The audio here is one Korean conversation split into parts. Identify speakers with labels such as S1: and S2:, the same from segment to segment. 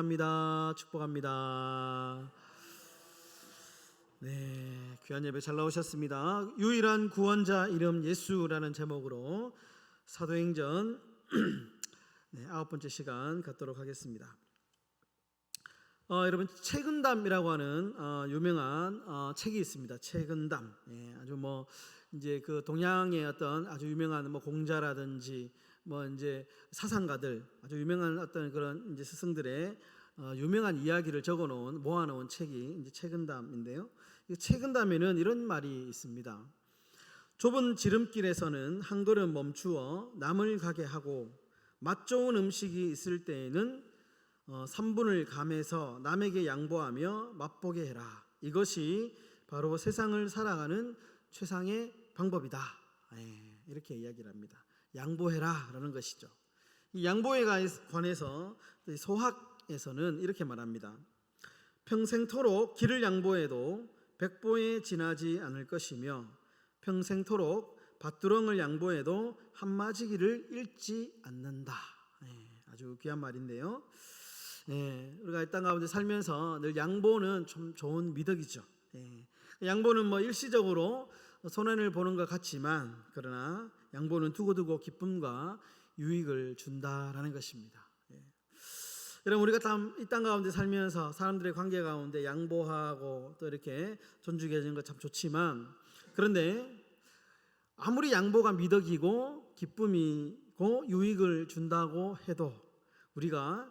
S1: 축복합니다. 축복합니다. 네, 귀한 예배 잘 나오셨습니다. 유일한 구원자 이름 예수라는 제목으로 사도행전 네, 9번째 시간 갖도록 하겠습니다. 여러분 책은담이라고 하는 유명한 책이 있습니다. 책은담. 아주 이제 그 동양의 어떤 아주 유명한 공자라든지 이제 사상가들 아주 유명한 어떤 그런 이제 스승들의 유명한 이야기를 적어놓은 모아놓은 책이 이제 책은담인데요. 이 책은담에는 이런 말이 있습니다. 좁은 지름길에서는 한 걸음 멈추어 남을 가게 하고 맛 좋은 음식이 있을 때에는 3분을 감해서 남에게 양보하며 맛보게 해라. 이것이 바로 세상을 살아가는 최상의 방법이다. 이렇게 이야기를 합니다. 양보해라 라는 것이죠. 이 양보에 관해서 소학에서는 이렇게 말합니다. 평생토록 길을 양보해도 백보에 지나지 않을 것이며 평생토록 밭두렁을 양보해도 한마지기를 잃지 않는다. 아주 귀한 말인데요. 우리가 이 땅 가운데 살면서 늘 양보는 좀 좋은 미덕이죠. 양보는 일시적으로 손해를 보는 것 같지만 그러나 양보는 두고두고 기쁨과 유익을 준다라는 것입니다. 여러분 우리가 이 땅 가운데 살면서 사람들의 관계 가운데 양보하고 또 이렇게 존중해 주는 것 참 좋지만 그런데 아무리 양보가 미덕이고 기쁨이고 유익을 준다고 해도 우리가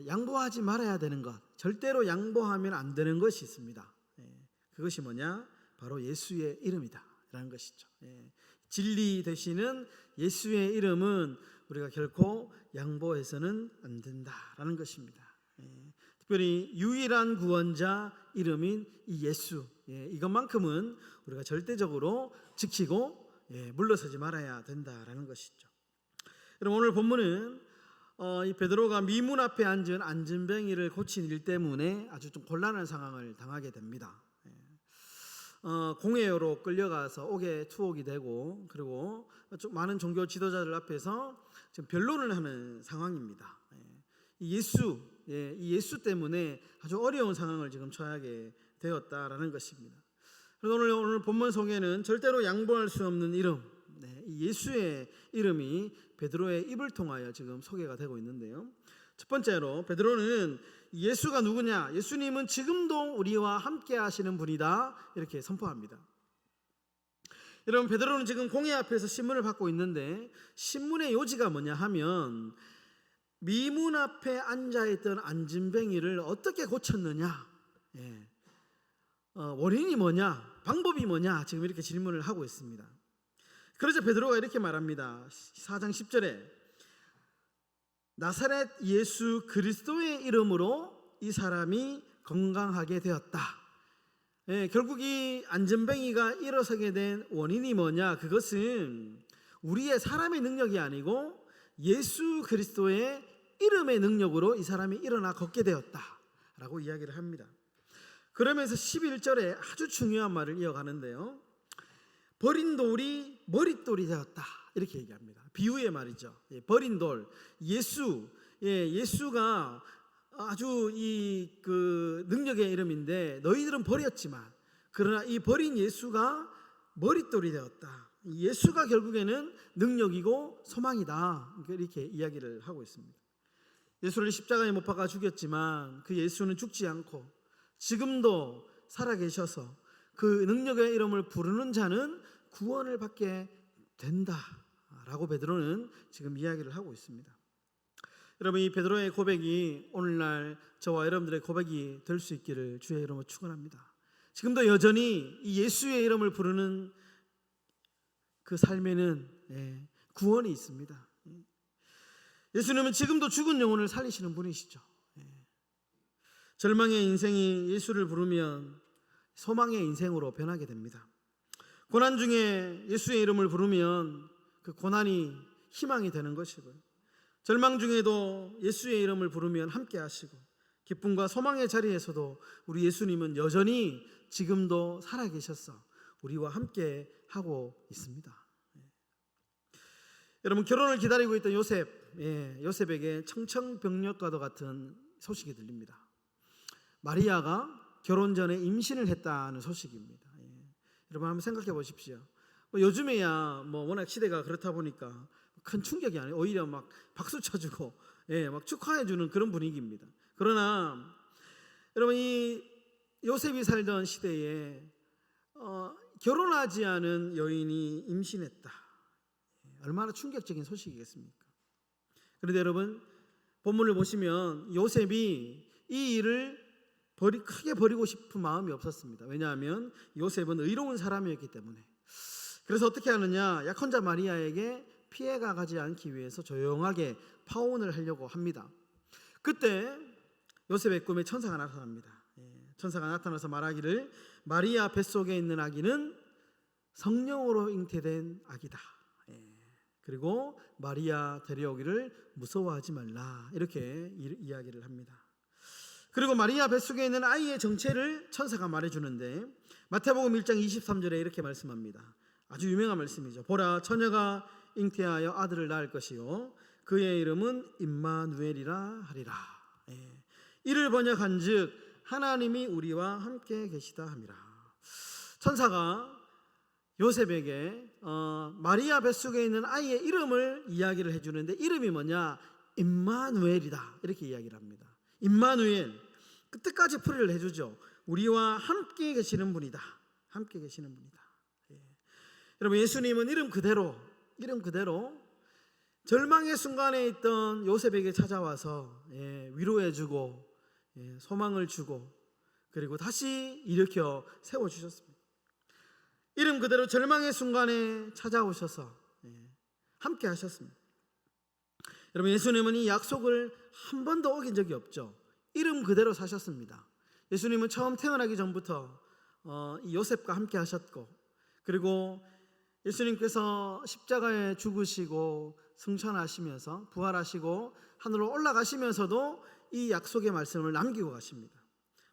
S1: 양보하지 말아야 되는 것, 절대로 양보하면 안 되는 것이 있습니다. 그것이 뭐냐? 바로 예수의 이름이다 라는 것이죠. 진리 되시는 예수의 이름은 우리가 결코 양보해서는 안 된다라는 것입니다. 특별히 유일한 구원자 이름인 이 예수, 이것만큼은 우리가 절대적으로 지키고 물러서지 말아야 된다라는 것이죠. 여러분 오늘 본문은 이 베드로가 미문 앞에 앉은 안진뱅이를 고친 일 때문에 아주 좀 곤란한 상황을 당하게 됩니다. 공회로 끌려가서 옥에 투옥이 되고 그리고 좀 많은 종교 지도자들 앞에서 지금 변론을 하는 상황입니다. 이 예수 때문에 아주 어려운 상황을 지금 처하게 되었다라는 것입니다. 그래서 오늘 본문 속에는 절대로 양보할 수 없는 이름, 이 예수의 이름이 베드로의 입을 통하여 지금 소개가 되고 있는데요. 첫 번째로 베드로는 예수가 누구냐? 예수님은 지금도 우리와 함께 하시는 분이다 이렇게 선포합니다. 여러분 베드로는 지금 공회 앞에서 신문을 받고 있는데 신문의 요지가 뭐냐 하면 미문 앞에 앉아있던 안진뱅이를 어떻게 고쳤느냐, 원인이 뭐냐, 방법이 뭐냐 지금 이렇게 질문을 하고 있습니다. 그래서 베드로가 이렇게 말합니다. 4장 10절에 나사렛 예수 그리스도의 이름으로 이 사람이 건강하게 되었다. 결국 이 안진뱅이가 일어서게 된 원인이 뭐냐? 그것은 우리의 사람의 능력이 아니고 예수 그리스도의 이름의 능력으로 이 사람이 일어나 걷게 되었다라고 이야기를 합니다. 그러면서 11절에 아주 중요한 말을 이어가는데요. 버린 돌이 머릿돌이 되었다 이렇게 얘기합니다. 비유의 말이죠. 버린 돌, 예수가 아주 그 능력의 이름인데 너희들은 버렸지만 그러나 이 버린 예수가 머릿돌이 되었다. 예수가 결국에는 능력이고 소망이다 이렇게 이야기를 하고 있습니다. 예수를 십자가에 못 박아 죽였지만 그 예수는 죽지 않고 지금도 살아계셔서 그 능력의 이름을 부르는 자는 구원을 받게 된다라고 베드로는 지금 이야기를 하고 있습니다. 여러분 이 베드로의 고백이 오늘날 저와 여러분들의 고백이 될 수 있기를 주의 이름으로 축원합니다. 지금도 여전히 이 예수의 이름을 부르는 그 삶에는 구원이 있습니다. 예수님은 지금도 죽은 영혼을 살리시는 분이시죠. 절망의 인생이 예수를 부르면 소망의 인생으로 변하게 됩니다. 고난 중에 예수의 이름을 부르면 그 고난이 희망이 되는 것이고요. 절망 중에도 예수의 이름을 부르면 함께 하시고 기쁨과 소망의 자리에서도 우리 예수님은 여전히 지금도 살아계셔서 우리와 함께 하고 있습니다. 여러분 결혼을 기다리고 있던 요셉에게 청천벽력과도 같은 소식이 들립니다. 마리아가 결혼 전에 임신을 했다는 소식입니다. 여러분 한번 생각해 보십시오. 요즘에야 워낙 시대가 그렇다 보니까 큰 충격이 아니에요. 오히려 막 박수 쳐주고 막 축하해주는 그런 분위기입니다. 그러나 여러분, 이 요셉이 살던 시대에 결혼하지 않은 여인이 임신했다. 얼마나 충격적인 소식이겠습니까? 그런데 여러분, 본문을 보시면 요셉이 이 일을 크게 버리고 싶은 마음이 없었습니다. 왜냐하면 요셉은 의로운 사람이었기 때문에. 그래서 어떻게 하느냐, 약혼자 마리아에게 피해가 가지 않기 위해서 조용하게 파혼을 하려고 합니다. 그때 요셉의 꿈에 천사가 나타납니다. 천사가 나타나서 말하기를 마리아 뱃속에 있는 아기는 성령으로 잉태된 아기다. 그리고 마리아 데려오기를 무서워하지 말라, 이렇게 이야기를 합니다. 그리고 마리아 뱃속에 있는 아이의 정체를 천사가 말해주는데 마태복음 1장 23절에 이렇게 말씀합니다. 아주 유명한 말씀이죠. 보라, 처녀가 잉태하여 아들을 낳을 것이요 그의 이름은 임마누엘이라 하리라. 이를 번역한즉 하나님이 우리와 함께 계시다 함이라. 천사가 요셉에게 마리아 뱃속에 있는 아이의 이름을 이야기를 해주는데, 이름이 뭐냐? 임마누엘이다, 이렇게 이야기를 합니다. 임마누엘, 끝까지 풀이를 해주죠. 우리와 함께 계시는 분이다. 함께 계시는 분이다. 여러분, 예수님은 이름 그대로 절망의 순간에 있던 요셉에게 찾아와서 위로해주고 소망을 주고 그리고 다시 일으켜 세워주셨습니다. 이름 그대로 절망의 순간에 찾아오셔서 함께 하셨습니다. 여러분, 예수님은 이 약속을 한 번도 어긴 적이 없죠. 이름 그대로 사셨습니다. 예수님은 처음 태어나기 전부터 이 요셉과 함께 하셨고, 그리고 예수님께서 십자가에 죽으시고 승천하시면서 부활하시고 하늘로 올라가시면서도 이 약속의 말씀을 남기고 가십니다.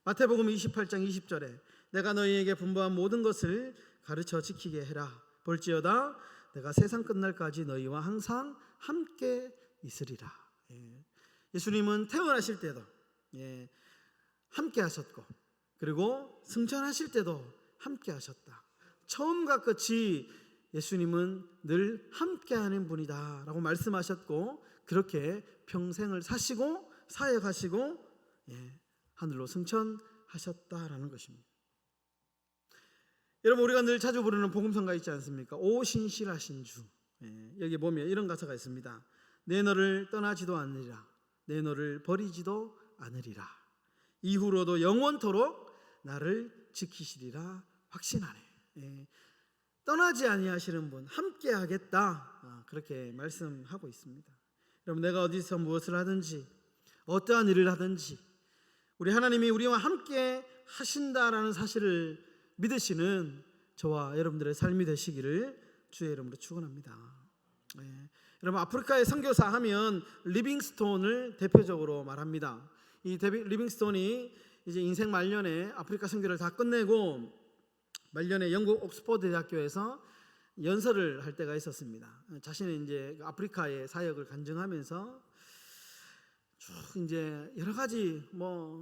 S1: 마태복음 28장 20절에 내가 너희에게 분부한 모든 것을 가르쳐 지키게 해라. 볼지어다 내가 세상 끝날까지 너희와 항상 함께 있으리라. 예수님은 태어나실 때도 함께 하셨고, 그리고 승천하실 때도 함께 하셨다. 처음과 끝이 예수님은 늘 함께하는 분이다 라고 말씀하셨고, 그렇게 평생을 사시고 사역하시고 하늘로 승천하셨다라는 것입니다. 여러분, 우리가 늘 자주 부르는 복음성가 있지 않습니까? 오 신실하신 주. 여기 보면 이런 가사가 있습니다. 내 너를 떠나지도 않으리라. 내 너를 버리지도 않으리라. 이후로도 영원토록 나를 지키시리라 확신하네. 떠나지 아니하시는 분, 함께 하겠다, 그렇게 말씀하고 있습니다. 여러분, 내가 어디서 무엇을 하든지 어떠한 일을 하든지 우리 하나님이 우리와 함께 하신다라는 사실을 믿으시는 저와 여러분들의 삶이 되시기를 주의 이름으로 축원합니다. 여러분, 아프리카의 선교사 하면 리빙스톤을 대표적으로 말합니다. 이 리빙스톤이 이제 인생 말년에 아프리카 선교를 다 끝내고 말년에 영국 옥스퍼드 대학교에서 연설을 할 때가 있었습니다. 자신의 이제 아프리카의 사역을 간증하면서 쭉 이제 여러 가지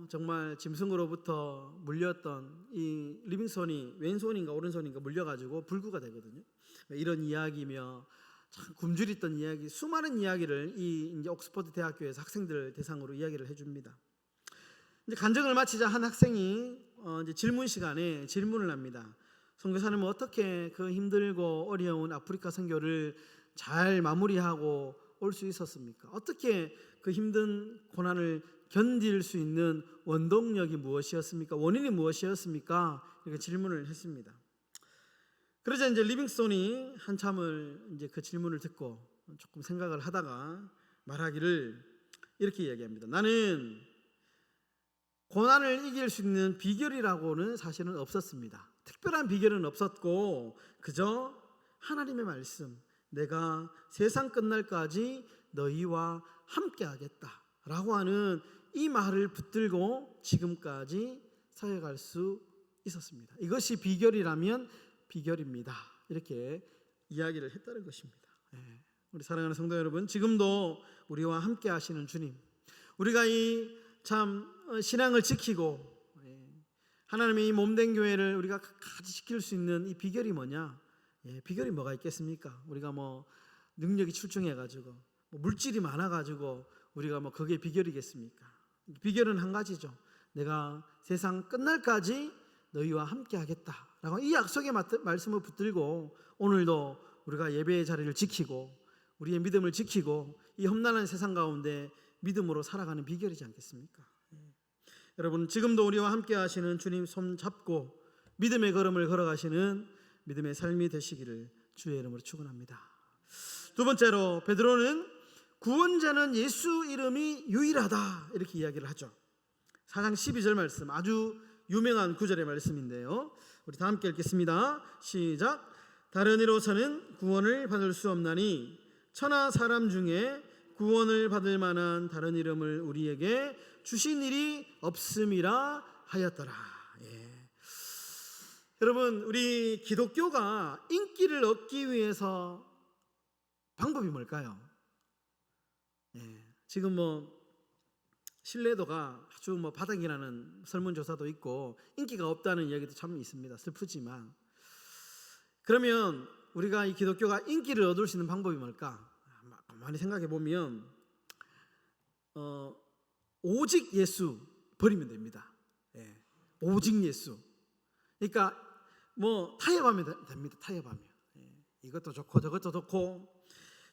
S1: 정말 짐승으로부터 물렸던 이 리빙스톤이 왼손인가 오른손인가 물려가지고 불구가 되거든요. 이런 이야기며 참 굶주렸던 이야기, 수많은 이야기를 이 이제 옥스퍼드 대학교에서 학생들 대상으로 이야기를 해줍니다. 이제 간증을 마치자 한 학생이 이제 질문 시간에 질문을 합니다. 선교사님은 어떻게 그 힘들고 어려운 아프리카 선교를 잘 마무리하고 올 수 있었습니까? 어떻게 그 힘든 고난을 견딜 수 있는 원동력이 무엇이었습니까? 원인이 무엇이었습니까? 이렇게 질문을 했습니다. 그러자 이제 리빙스톤이 한참을 이제 그 질문을 듣고 조금 생각을 하다가 말하기를 이렇게 이야기합니다. 나는 고난을 이길 수 있는 비결이라고는 사실은 없었습니다. 특별한 비결은 없었고 그저 하나님의 말씀, 내가 세상 끝날까지 너희와 함께 하겠다 라고 하는 이 말을 붙들고 지금까지 사역할 수 있었습니다. 이것이 비결이라면 비결입니다. 이렇게 이야기를 했다는 것입니다. 우리 사랑하는 성도 여러분, 지금도 우리와 함께 하시는 주님, 우리가 이 참 신앙을 지키고 하나님의 이 몸된 교회를 우리가 같이 지킬 수 있는 이 비결이 뭐냐? 비결이 뭐가 있겠습니까? 우리가 뭐 능력이 출중해가지고 뭐 물질이 많아가지고 우리가 뭐 그게 비결이겠습니까? 비결은 한 가지죠. 내가 세상 끝날까지 너희와 함께 하겠다라고 이 약속의 말씀을 붙들고 오늘도 우리가 예배의 자리를 지키고 우리의 믿음을 지키고 이 험난한 세상 가운데 믿음으로 살아가는 비결이지 않겠습니까? 여러분, 지금도 우리와 함께 하시는 주님 손 잡고 믿음의 걸음을 걸어가시는 믿음의 삶이 되시기를 주의 이름으로 축원합니다. 두 번째로 베드로는 구원자는 예수 이름이 유일하다 이렇게 이야기를 하죠. 4장 12절 말씀, 아주 유명한 구절의 말씀인데요, 우리 다 함께 읽겠습니다. 시작. 다른 이로서는 구원을 받을 수 없나니 천하 사람 중에 구원을 받을 만한 다른 이름을 우리에게 주신 일이 없음이라 하였더라. 여러분, 우리 기독교가 인기를 얻기 위해서 방법이 뭘까요? 지금 뭐 신뢰도가 아주 뭐 바닥이라는 설문조사도 있고 인기가 없다는 이야기도 참 있습니다. 슬프지만, 그러면 우리가 이 기독교가 인기를 얻을 수 있는 방법이 뭘까? 많이 생각해 보면 오직 예수 버리면 됩니다. 오직 예수. 그러니까 뭐 타협하면 됩니다. 타협하면 이것도 좋고 저것도 좋고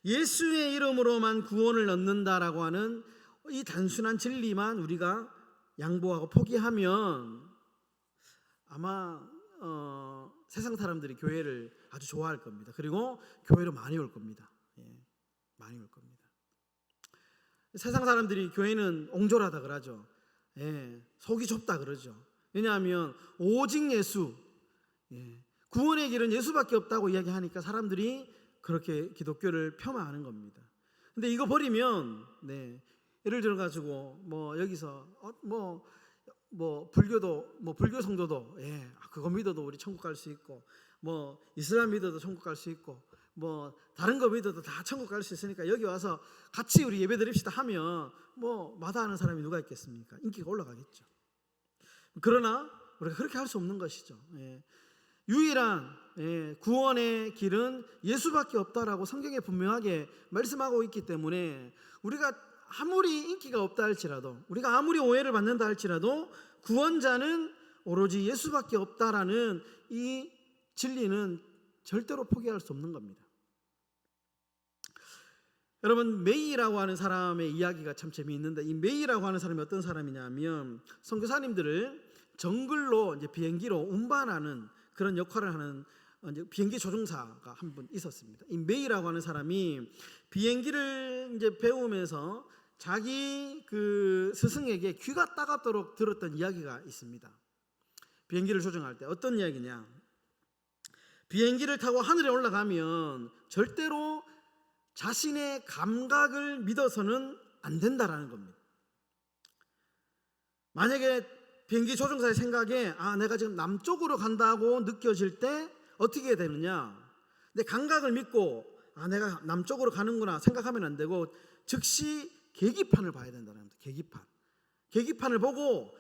S1: 예수의 이름으로만 구원을 얻는다라고 하는 이 단순한 진리만 우리가 양보하고 포기하면 아마 세상 사람들이 교회를 아주 좋아할 겁니다. 그리고 교회로 많이 올 겁니다. 많이 올 겁니다. 세상 사람들이 교회는 옹졸하다 그러죠. 속이 좁다 그러죠. 왜냐하면 오직 예수, 구원의 길은 예수밖에 없다고 이야기하니까 사람들이 그렇게 기독교를 폄하하는 겁니다. 근데 이거 버리면 예를 들어 가지고 뭐 여기서 뭐 불교도 뭐 불교 성도도 그거 믿어도 우리 천국 갈 수 있고, 뭐 이슬람 믿어도 천국 갈 수 있고, 뭐 다른 거 믿어도 다 천국 갈 수 있으니까 여기 와서 같이 우리 예배 드립시다 하면 뭐 마다하는 사람이 누가 있겠습니까? 인기가 올라가겠죠. 그러나 우리가 그렇게 할 수 없는 것이죠. 유일한 구원의 길은 예수밖에 없다라고 성경에 분명하게 말씀하고 있기 때문에 우리가 아무리 인기가 없다 할지라도, 우리가 아무리 오해를 받는다 할지라도 구원자는 오로지 예수밖에 없다라는 이 진리는 절대로 포기할 수 없는 겁니다. 여러분, 메이라고 하는 사람의 이야기가 참 재미있는데, 이 메이라고 하는 사람이 어떤 사람이냐면 선교사님들을 정글로 이제 비행기로 운반하는 그런 역할을 하는 비행기 조종사가 한 분 있었습니다. 이 메이라고 하는 사람이 비행기를 이제 배우면서 자기 그 스승에게 귀가 따갑도록 들었던 이야기가 있습니다. 비행기를 조종할 때 어떤 이야기냐? 비행기를 타고 하늘에 올라가면 절대로 자신의 감각을 믿어서는 안 된다라는 겁니다. 만약에 비행기 조종사의 생각에 내가 지금 남쪽으로 간다고 느껴질 때 어떻게 해야 되느냐? 내 감각을 믿고 내가 남쪽으로 가는구나 생각하면 안 되고 즉시 계기판을 봐야 된다는 겁니다. 계기판을 보고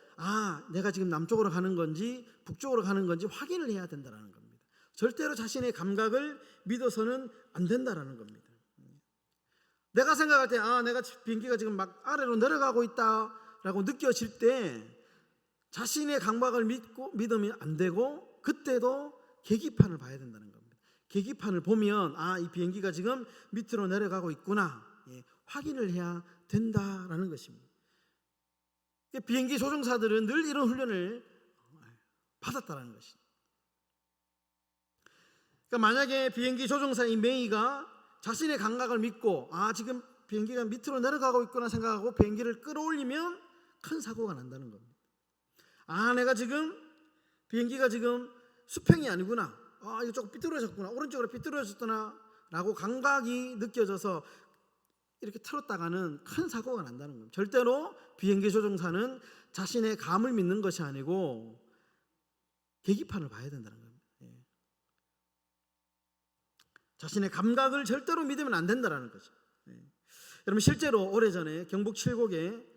S1: 내가 지금 남쪽으로 가는 건지 북쪽으로 가는 건지 확인을 해야 된다는 겁니다. 절대로 자신의 감각을 믿어서는 안 된다는 겁니다. 내가 생각할 때 내가 비행기가 지금 막 아래로 내려가고 있다라고 느껴질 때 자신의 감각을 믿으면 안 되고 그때도 계기판을 봐야 된다는 겁니다. 계기판을 보면 이 비행기가 지금 밑으로 내려가고 있구나 확인을 해야 된다라는 것입니다. 비행기 조종사들은 늘 이런 훈련을 받았다는 것입니다. 그러니까 만약에 비행기 조종사인 메이가 자신의 감각을 믿고 지금 비행기가 밑으로 내려가고 있구나 생각하고 비행기를 끌어올리면 큰 사고가 난다는 겁니다. 내가 지금 비행기가 지금 수평이 아니구나, 이거 조금 삐뚤어졌구나, 오른쪽으로 삐뚤어졌구나 라고 감각이 느껴져서 이렇게 틀었다가는 큰 사고가 난다는 겁니다. 절대로 비행기 조종사는 자신의 감을 믿는 것이 아니고 계기판을 봐야 된다는 겁니다. 자신의 감각을 절대로 믿으면 안 된다는 거죠. 여러분, 실제로 오래전에 경북 칠곡에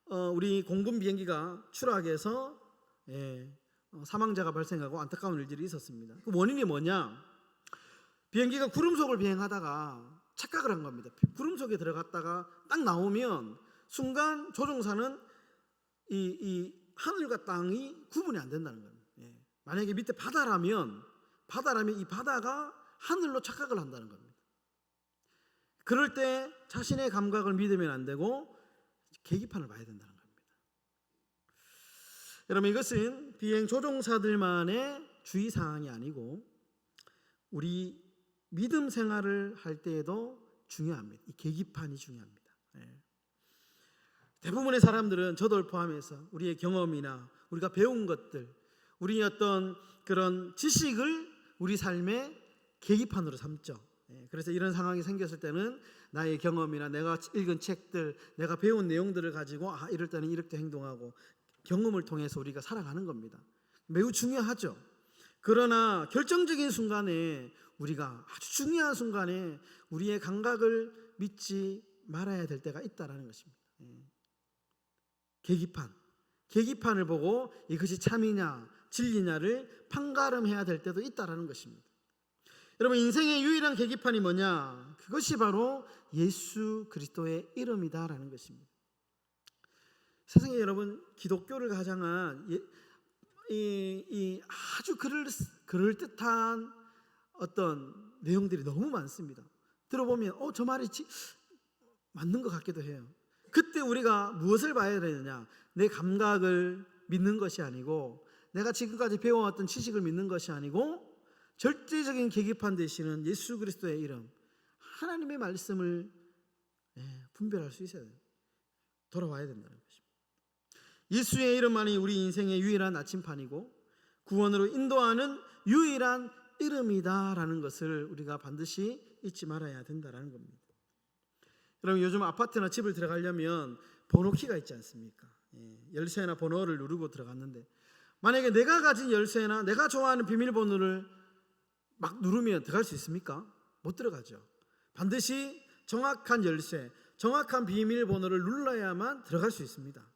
S1: 우리 공군 비행기가 추락해서 사망자가 발생하고 안타까운 일들이 있었습니다. 그 원인이 뭐냐? 비행기가 구름 속을 비행하다가 착각을 한 겁니다. 구름 속에 들어갔다가 딱 나오면 순간 조종사는 이 하늘과 땅이 구분이 안 된다는 겁니다. 만약에 밑에 바다라면 이 바다가 하늘로 착각을 한다는 겁니다. 그럴 때 자신의 감각을 믿으면 안 되고 계기판을 봐야 된다는 겁니다. 여러분, 이것은 비행 조종사들만의 주의사항이 아니고 우리 믿음 생활을 할 때에도 중요합니다. 이 계기판이 중요합니다. 대부분의 사람들은 저도 포함해서 우리의 경험이나 우리가 배운 것들, 우리의 어떤 그런 지식을 우리 삶의 계기판으로 삼죠. 그래서 이런 상황이 생겼을 때는 나의 경험이나 내가 읽은 책들, 내가 배운 내용들을 가지고 이럴 때는 이렇게 행동하고 경험을 통해서 우리가 살아가는 겁니다. 매우 중요하죠. 그러나 결정적인 순간에 우리가 아주 중요한 순간에 우리의 감각을 믿지 말아야 될 때가 있다라는 것입니다. 계기판을 보고 이것이 참이냐 진리냐를 판가름해야 될 때도 있다라는 것입니다. 여러분, 인생의 유일한 계기판이 뭐냐? 그것이 바로 예수 그리스도의 이름이다라는 것입니다. 세상에 여러분, 기독교를 가장한 이 아주 그럴듯한 어떤 내용들이 너무 많습니다. 들어보면 저 말이 맞는 것 같기도 해요. 그때 우리가 무엇을 봐야 되느냐? 내 감각을 믿는 것이 아니고, 내가 지금까지 배워왔던 지식을 믿는 것이 아니고, 절대적인 계기판 되시는 예수 그리스도의 이름, 하나님의 말씀을 분별할 수 있어야 돼요. 돌아와야 된다는 것입니다. 예수의 이름만이 우리 인생의 유일한 나침판이고 구원으로 인도하는 유일한 이름이다라는 것을 우리가 반드시 잊지 말아야 된다는 겁니다. 여러분, 요즘 아파트나 집을 들어가려면 번호키가 있지 않습니까? 열쇠나 번호를 누르고 들어갔는데, 만약에 내가 가진 열쇠나 내가 좋아하는 비밀번호를 막 누르면 들어갈 수 있습니까? 못 들어가죠. 반드시 정확한 열쇠, 정확한 비밀번호를 눌러야만 들어갈 수 있습니다.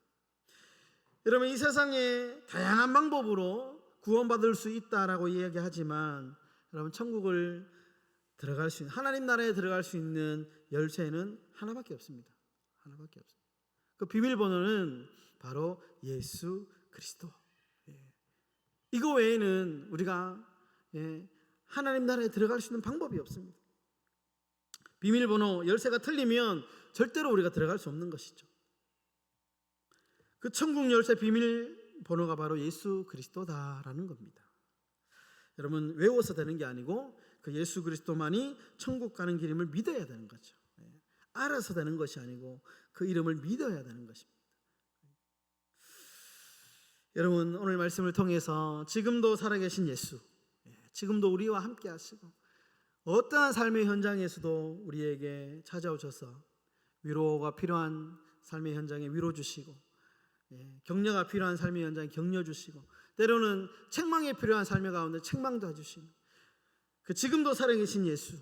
S1: 여러분, 이 세상에 다양한 방법으로 구원받을 수 있다라고 이야기하지만, 여러분, 천국을 들어갈 수 있는, 하나님 나라에 들어갈 수 있는 열쇠는 하나밖에 없습니다. 하나밖에 없습니다. 그 비밀번호는 바로 예수 그리스도. 이거 외에는 우리가 하나님 나라에 들어갈 수 있는 방법이 없습니다. 비밀번호, 열쇠가 틀리면 절대로 우리가 들어갈 수 없는 것이죠. 그 천국 열쇠 비밀번호가 바로 예수 그리스도다라는 겁니다. 여러분, 외워서 되는 게 아니고 그 예수 그리스도만이 천국 가는 길임을 믿어야 되는 거죠. 알아서 되는 것이 아니고 그 이름을 믿어야 되는 것입니다. 여러분, 오늘 말씀을 통해서 지금도 살아계신 예수, 지금도 우리와 함께 하시고 어떠한 삶의 현장에서도 우리에게 찾아오셔서 위로가 필요한 삶의 현장에 위로 주시고, 격려가 필요한 삶의 현장에 격려 주시고, 때로는 책망이 필요한 삶의 가운데 책망도 해주시고, 그 지금도 살아계신 예수,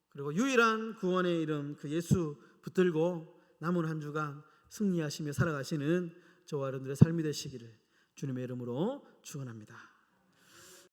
S1: 그리고 유일한 구원의 이름 그 예수 붙들고 남은 한 주간 승리하시며 살아가시는 저와 여러분들의 삶이 되시기를 주님의 이름으로 축원합니다.